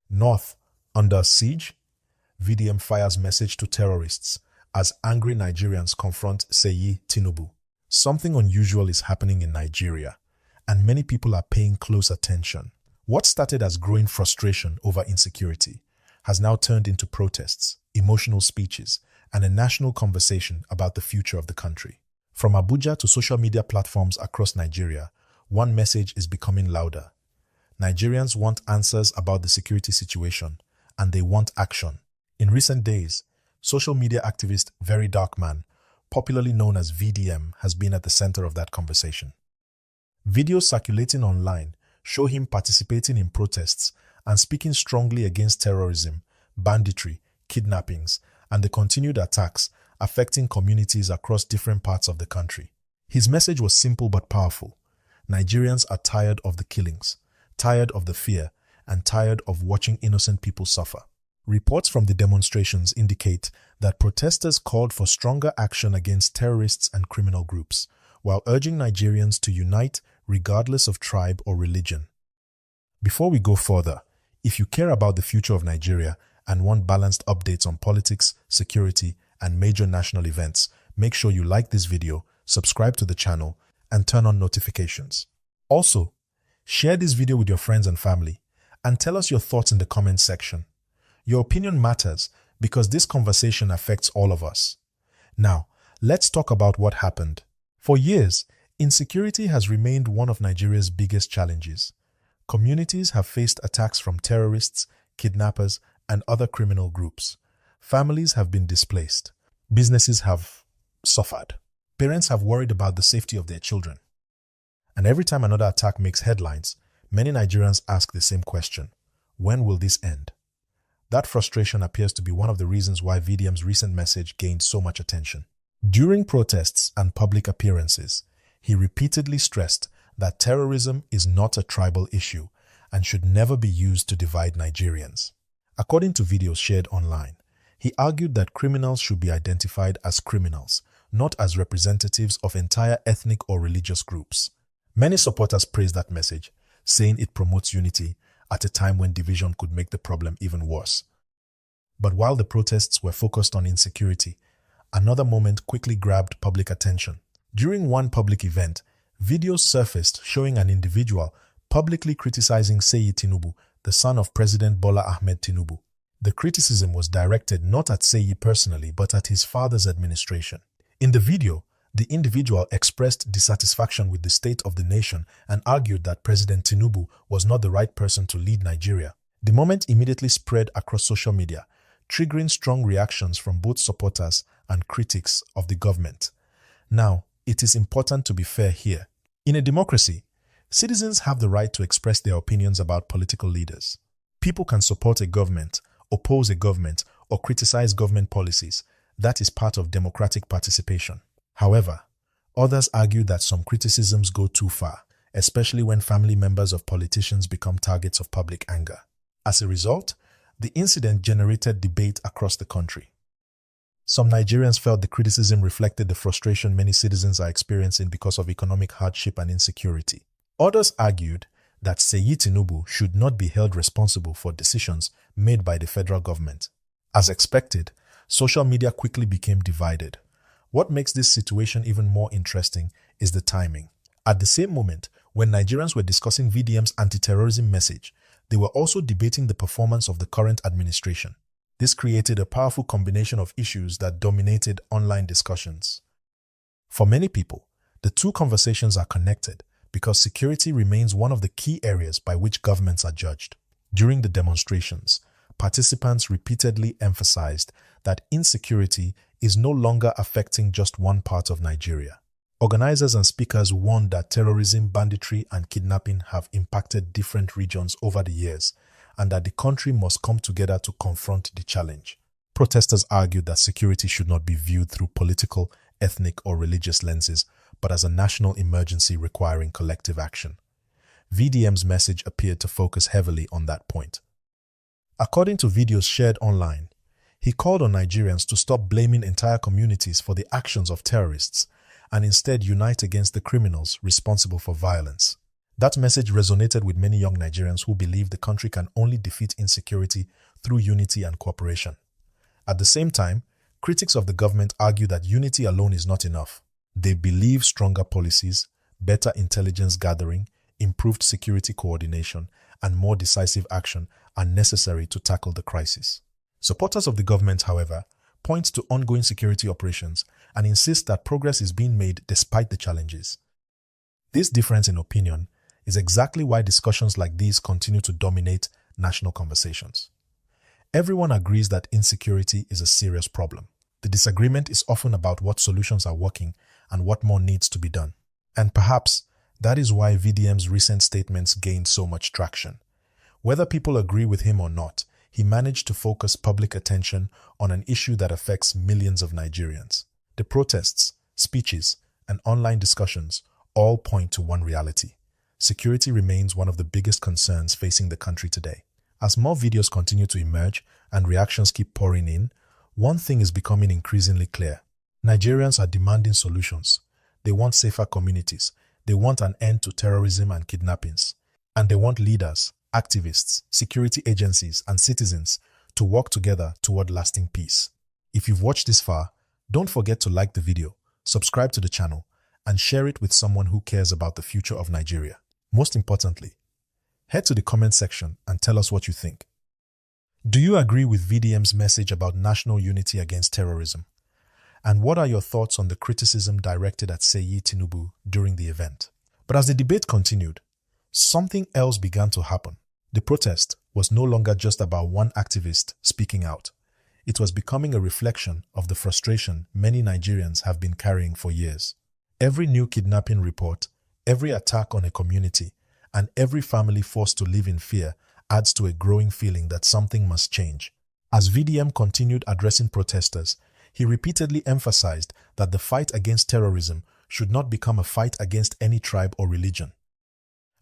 North, under siege? VDM fires message to terrorists as angry Nigerians confront Seyi Tinubu. Something unusual is happening in Nigeria, and many people are paying close attention. What started as growing frustration over insecurity has now turned into protests, emotional speeches, and a national conversation about the future of the country. From Abuja to social media platforms across Nigeria, one message is becoming louder. Nigerians want answers about the security situation, and they want action. In recent days, social media activist VeryDarkMan, popularly known as VDM, has been at the center of that conversation. Videos circulating online show him participating in protests and speaking strongly against terrorism, banditry, kidnappings, and the continued attacks affecting communities across different parts of the country. His message was simple but powerful. Nigerians are tired of the killings, tired of the fear, and tired of watching innocent people suffer. Reports from the demonstrations indicate that protesters called for stronger action against terrorists and criminal groups, while urging Nigerians to unite regardless of tribe or religion. Before we go further, if you care about the future of Nigeria and want balanced updates on politics, security, and major national events, make sure you like this video, subscribe to the channel, and turn on notifications. Also, share this video with your friends and family, and tell us your thoughts in the comments section. Your opinion matters because this conversation affects all of us. Now, let's talk about what happened. For years, insecurity has remained one of Nigeria's biggest challenges. Communities have faced attacks from terrorists, kidnappers, and other criminal groups. Families have been displaced. Businesses have suffered. Parents have worried about the safety of their children. And every time another attack makes headlines, many Nigerians ask the same question: when will this end? That frustration appears to be one of the reasons why VDM's recent message gained so much attention. During protests and public appearances, he repeatedly stressed that terrorism is not a tribal issue and should never be used to divide Nigerians. According to videos shared online, he argued that criminals should be identified as criminals, not as representatives of entire ethnic or religious groups. Many supporters praised that message, saying it promotes unity at a time when division could make the problem even worse. But while the protests were focused on insecurity, another moment quickly grabbed public attention. During one public event, videos surfaced showing an individual publicly criticizing Seyi Tinubu, the son of President Bola Ahmed Tinubu. The criticism was directed not at Seyi personally, but at his father's administration. In the video, the individual expressed dissatisfaction with the state of the nation and argued that President Tinubu was not the right person to lead Nigeria. The moment immediately spread across social media, triggering strong reactions from both supporters and critics of the government. Now, it is important to be fair here. In a democracy, citizens have the right to express their opinions about political leaders. People can support a government, oppose a government, or criticize government policies. That is part of democratic participation. However, others argue that some criticisms go too far, especially when family members of politicians become targets of public anger. As a result, the incident generated debate across the country. Some Nigerians felt the criticism reflected the frustration many citizens are experiencing because of economic hardship and insecurity. Others argued that Seyi Tinubu should not be held responsible for decisions made by the federal government. As expected, social media quickly became divided. What makes this situation even more interesting is the timing. At the same moment, when Nigerians were discussing VDM's anti-terrorism message, they were also debating the performance of the current administration. This created a powerful combination of issues that dominated online discussions. For many people, the two conversations are connected because security remains one of the key areas by which governments are judged. During the demonstrations, participants repeatedly emphasized that insecurity is no longer affecting just one part of Nigeria. Organizers and speakers warned that terrorism, banditry, and kidnapping have impacted different regions over the years, and that the country must come together to confront the challenge. Protesters argued that security should not be viewed through political, ethnic, or religious lenses, but as a national emergency requiring collective action. VDM's message appeared to focus heavily on that point. According to videos shared online, he called on Nigerians to stop blaming entire communities for the actions of terrorists and instead unite against the criminals responsible for violence. That message resonated with many young Nigerians who believe the country can only defeat insecurity through unity and cooperation. At the same time, critics of the government argue that unity alone is not enough. They believe stronger policies, better intelligence gathering, improved security coordination, and more decisive action are necessary to tackle the crisis. Supporters of the government, however, point to ongoing security operations and insist that progress is being made despite the challenges. This difference in opinion is exactly why discussions like these continue to dominate national conversations. Everyone agrees that insecurity is a serious problem. The disagreement is often about what solutions are working and what more needs to be done. And perhaps that is why VDM's recent statements gained so much traction. Whether people agree with him or not, he managed to focus public attention on an issue that affects millions of Nigerians. The protests, speeches, and online discussions all point to one reality. Security remains one of the biggest concerns facing the country today. As more videos continue to emerge and reactions keep pouring in, one thing is becoming increasingly clear. Nigerians are demanding solutions. They want safer communities. They want an end to terrorism and kidnappings. And they want leaders, activists, security agencies, and citizens to work together toward lasting peace. If you've watched this far, don't forget to like the video, subscribe to the channel, and share it with someone who cares about the future of Nigeria. Most importantly, head to the comment section and tell us what you think. Do you agree with VDM's message about national unity against terrorism? And what are your thoughts on the criticism directed at Seyi Tinubu during the event? But as the debate continued, something else began to happen. The protest was no longer just about one activist speaking out. It was becoming a reflection of the frustration many Nigerians have been carrying for years. Every new kidnapping report, every attack on a community, and every family forced to live in fear adds to a growing feeling that something must change. As VDM continued addressing protesters, he repeatedly emphasized that the fight against terrorism should not become a fight against any tribe or religion.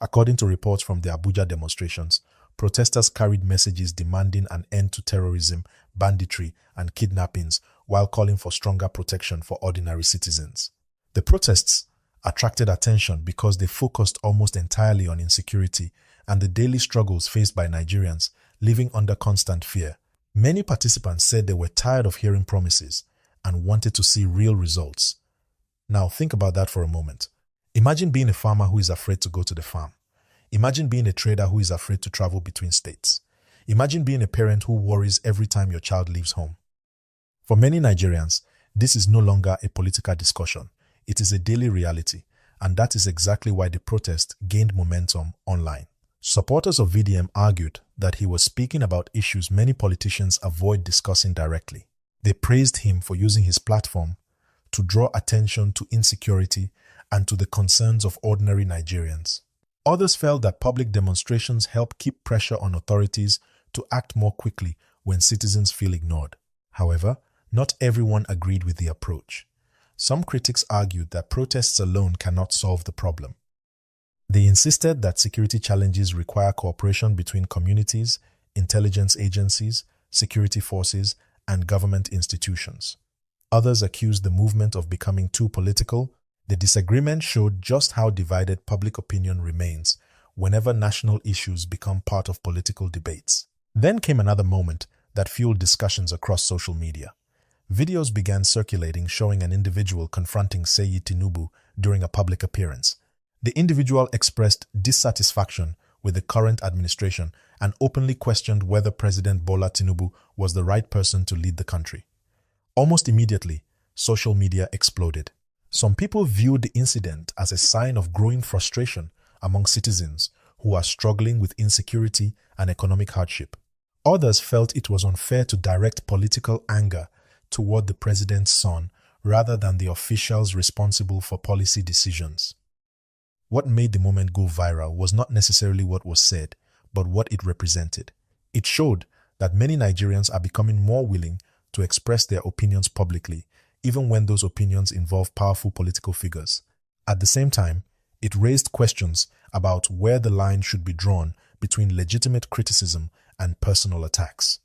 According to reports from the Abuja demonstrations, protesters carried messages demanding an end to terrorism, banditry, and kidnappings while calling for stronger protection for ordinary citizens. The protests attracted attention because they focused almost entirely on insecurity and the daily struggles faced by Nigerians living under constant fear. Many participants said they were tired of hearing promises and wanted to see real results. Now think about that for a moment. Imagine being a farmer who is afraid to go to the farm. Imagine being a trader who is afraid to travel between states. Imagine being a parent who worries every time your child leaves home. For many Nigerians, this is no longer a political discussion. It is a daily reality, and that is exactly why the protest gained momentum online. Supporters of VDM argued that he was speaking about issues many politicians avoid discussing directly. They praised him for using his platform to draw attention to insecurity and to the concerns of ordinary Nigerians. Others felt that public demonstrations help keep pressure on authorities to act more quickly when citizens feel ignored. However, not everyone agreed with the approach. Some critics argued that protests alone cannot solve the problem. They insisted that security challenges require cooperation between communities, intelligence agencies, security forces, and government institutions. Others accused the movement of becoming too political. The disagreement showed just how divided public opinion remains whenever national issues become part of political debates. Then came another moment that fueled discussions across social media. Videos began circulating showing an individual confronting Seyi Tinubu during a public appearance. The individual expressed dissatisfaction with the current administration and openly questioned whether President Bola Tinubu was the right person to lead the country. Almost immediately, social media exploded. Some people viewed the incident as a sign of growing frustration among citizens who are struggling with insecurity and economic hardship. Others felt it was unfair to direct political anger toward the president's son rather than the officials responsible for policy decisions. What made the moment go viral was not necessarily what was said, but what it represented. It showed that many Nigerians are becoming more willing to express their opinions publicly, even when those opinions involve powerful political figures. At the same time, it raised questions about where the line should be drawn between legitimate criticism and personal attacks.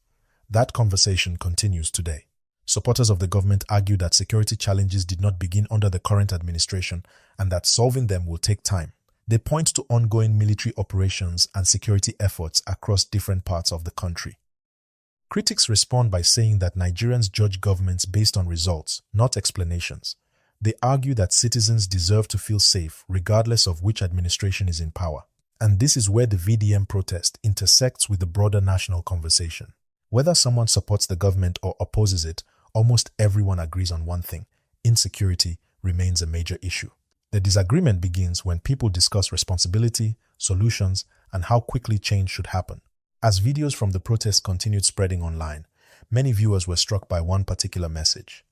That conversation continues today. Supporters of the government argue that security challenges did not begin under the current administration and that solving them will take time. They point to ongoing military operations and security efforts across different parts of the country. Critics respond by saying that Nigerians judge governments based on results, not explanations. They argue that citizens deserve to feel safe regardless of which administration is in power. And this is where the VDM protest intersects with the broader national conversation. Whether someone supports the government or opposes it, almost everyone agrees on one thing: insecurity remains a major issue. The disagreement begins when people discuss responsibility, solutions, and how quickly change should happen. As videos from the protest continued spreading online, many viewers were struck by one particular message.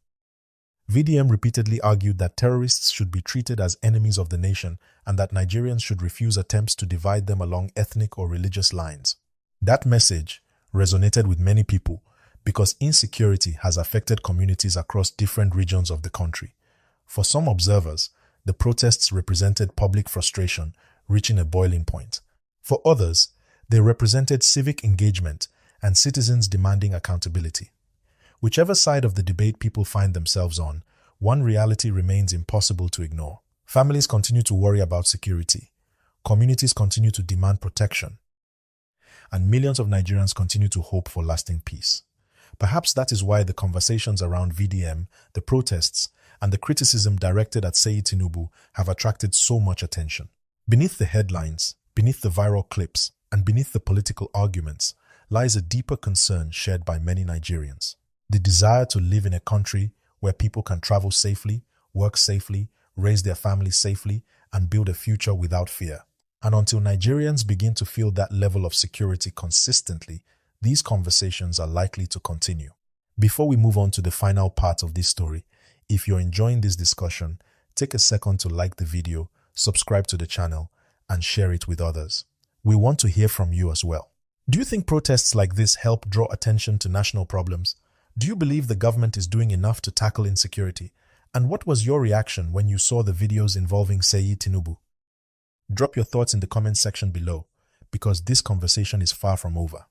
VDM repeatedly argued that terrorists should be treated as enemies of the nation and that Nigerians should refuse attempts to divide them along ethnic or religious lines. That message resonated with many people because insecurity has affected communities across different regions of the country. For some observers, the protests represented public frustration reaching a boiling point. For others, they represented civic engagement and citizens demanding accountability. Whichever side of the debate people find themselves on, one reality remains impossible to ignore. Families continue to worry about security. Communities continue to demand protection. And millions of Nigerians continue to hope for lasting peace. Perhaps that is why the conversations around VDM, the protests, and the criticism directed at Seyi Tinubu have attracted so much attention. Beneath the headlines, beneath the viral clips, and beneath the political arguments lies a deeper concern shared by many Nigerians. The desire to live in a country where people can travel safely, work safely, raise their families safely, and build a future without fear. And until Nigerians begin to feel that level of security consistently, these conversations are likely to continue. Before we move on to the final part of this story, if you're enjoying this discussion, take a second to like the video, subscribe to the channel, and share it with others. We want to hear from you as well. Do you think protests like this help draw attention to national problems? Do you believe the government is doing enough to tackle insecurity? And what was your reaction when you saw the videos involving Seyi Tinubu? Drop your thoughts in the comment section below, because this conversation is far from over.